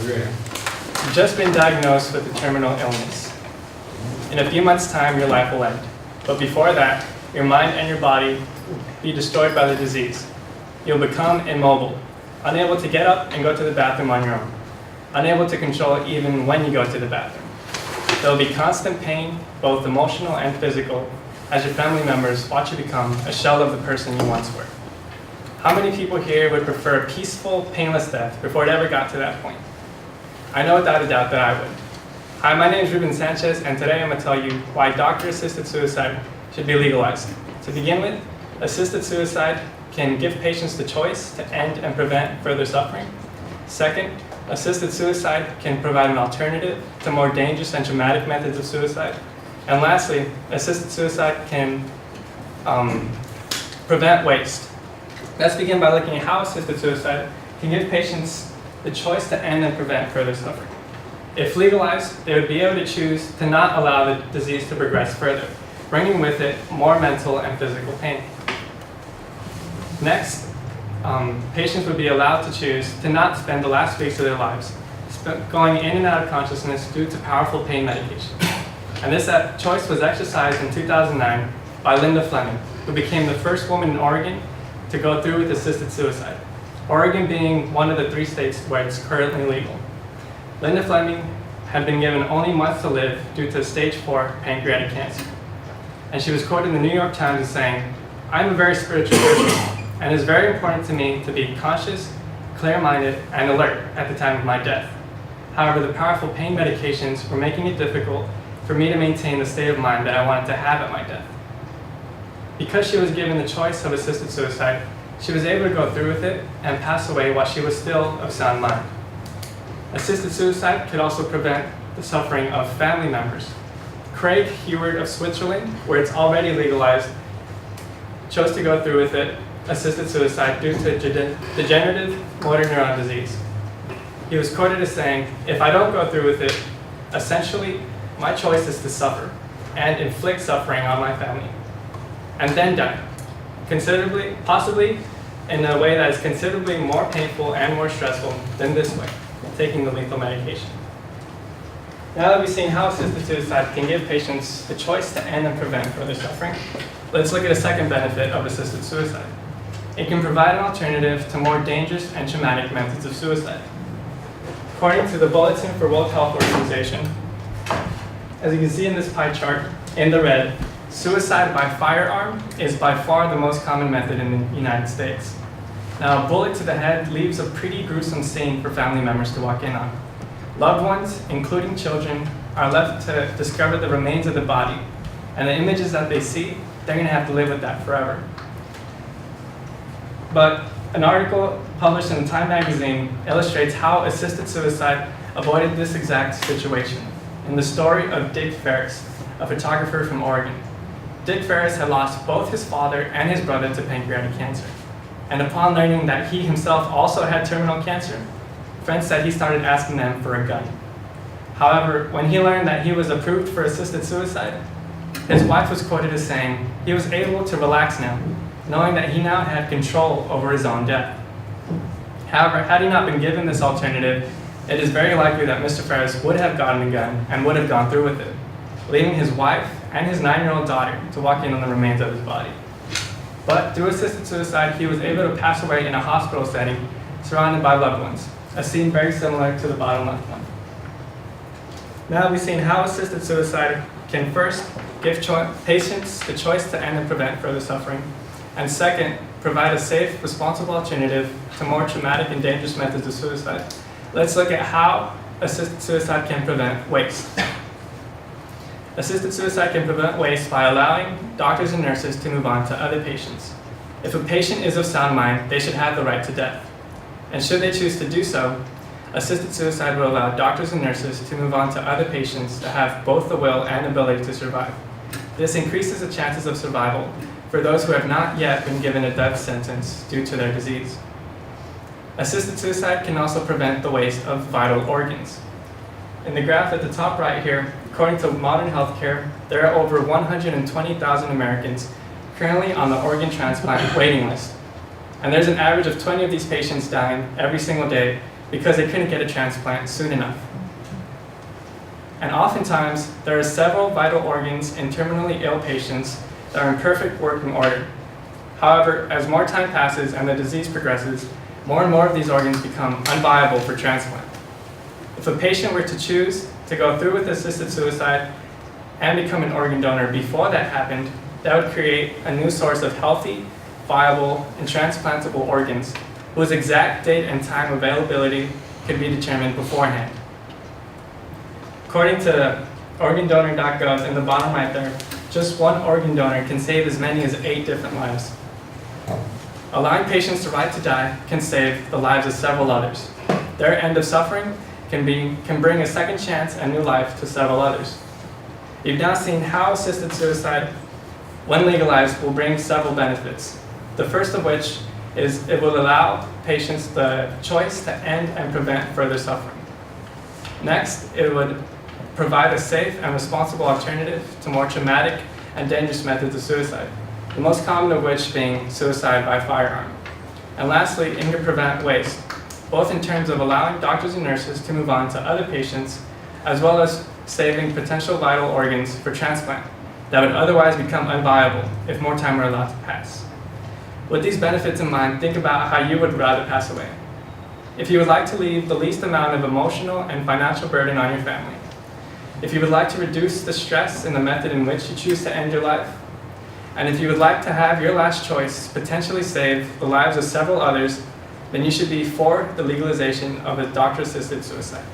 You've just been diagnosed with a terminal illness. In a few months' time, your life will end. But before that, your mind and your body will be destroyed by the disease. You'll become immobile, unable to get up and go to the bathroom on your own, unable to control even when you go to the bathroom. There will be constant pain, both emotional and physical, as your family members watch you become a shell of the person you once were. How many people here would prefer a peaceful, painless death before it ever got to that point? I know without a doubt that I would. Hi, my name is Ruben Sanchez, and today I'm going to tell you why doctor-assisted suicide should be legalized. To begin with, assisted suicide can give patients the choice to end and prevent further suffering. Second, assisted suicide can provide an alternative to more dangerous and traumatic methods of suicide. And lastly, assisted suicide can prevent waste. Let's begin by looking at how assisted suicide can give patients the choice to end and prevent further suffering. If legalized, they would be able to choose to not allow the disease to progress further, bringing with it more mental and physical pain. Next, patients would be allowed to choose to not spend the last weeks of their lives going in and out of consciousness due to powerful pain medication. And this choice was exercised in 2009 by Linda Fleming, who became the first woman in Oregon to go through with assisted suicide, Oregon being one of the 3 states where it's currently legal. Linda Fleming had been given only months to live due to stage 4 pancreatic cancer. And she was quoted in the New York Times as saying, "I'm a very spiritual person, and it is very important to me to be conscious, clear-minded, and alert at the time of my death. However, the powerful pain medications were making it difficult for me to maintain the state of mind that I wanted to have at my death." Because she was given the choice of assisted suicide, she was able to go through with it and pass away while she was still of sound mind. Assisted suicide could also prevent the suffering of family members. Craig Heward of Switzerland, where it's already legalized, chose to go through with it, assisted suicide, due to degenerative motor neuron disease. He was quoted as saying, "If I don't go through with it, essentially, my choice is to suffer and inflict suffering on my family, and then die, possibly in a way that is considerably more painful and more stressful than this way, taking the lethal medication." Now that we've seen how assisted suicide can give patients the choice to end and prevent further suffering, let's look at a second benefit of assisted suicide. It can provide an alternative to more dangerous and traumatic methods of suicide. According to the Bulletin for World Health Organization, as you can see in this pie chart, in the red, suicide by firearm is by far the most common method in the United States. Now, a bullet to the head leaves a pretty gruesome scene for family members to walk in on. Loved ones, including children, are left to discover the remains of the body, and the images that they see, they're going to have to live with that forever. But an article published in Time magazine illustrates how assisted suicide avoided this exact situation in the story of Dick Ferris, a photographer from Oregon. Dick Ferris had lost both his father and his brother to pancreatic cancer. And upon learning that he himself also had terminal cancer, friends said he started asking them for a gun. However, when he learned that he was approved for assisted suicide, his wife was quoted as saying he was able to relax now, knowing that he now had control over his own death. However, had he not been given this alternative, it is very likely that Mr. Ferris would have gotten a gun and would have gone through with it, leaving his wife and his 9-year-old daughter to walk in on the remains of his body. But through assisted suicide, he was able to pass away in a hospital setting, surrounded by loved ones, a scene very similar to the bottom left one. Now we've seen how assisted suicide can first give patients the choice to end and prevent further suffering, and second, provide a safe, responsible alternative to more traumatic and dangerous methods of suicide. Let's look at how assisted suicide can prevent waste. Assisted suicide can prevent waste by allowing doctors and nurses to move on to other patients. If a patient is of sound mind, they should have the right to death. And should they choose to do so, assisted suicide will allow doctors and nurses to move on to other patients that have both the will and ability to survive. This increases the chances of survival for those who have not yet been given a death sentence due to their disease. Assisted suicide can also prevent the waste of vital organs. In the graph at the top right here, according to modern healthcare, there are over 120,000 Americans currently on the organ transplant waiting list. And there's an average of 20 of these patients dying every single day because they couldn't get a transplant soon enough. And oftentimes, there are several vital organs in terminally ill patients that are in perfect working order. However, as more time passes and the disease progresses, more and more of these organs become unviable for transplant. If a patient were to choose to go through with assisted suicide and become an organ donor before that happened, that would create a new source of healthy, viable, and transplantable organs whose exact date and time availability could be determined beforehand. According to organdonor.gov, in the bottom right there, just one organ donor can save as many as 8 different lives. Allowing patients the right to die can save the lives of several others. Their end of suffering can bring a second chance and new life to several others. You've now seen how assisted suicide, when legalized, will bring several benefits. The first of which is it will allow patients the choice to end and prevent further suffering. Next, it would provide a safe and responsible alternative to more traumatic and dangerous methods of suicide, the most common of which being suicide by firearm. And lastly, it can prevent waste, both in terms of allowing doctors and nurses to move on to other patients, as well as saving potential vital organs for transplant that would otherwise become unviable if more time were allowed to pass. With these benefits in mind, think about how you would rather pass away. If you would like to leave the least amount of emotional and financial burden on your family, if you would like to reduce the stress in the method in which you choose to end your life, and if you would like to have your last choice potentially save the lives of several others, then you should be for the legalization of a doctor-assisted suicide.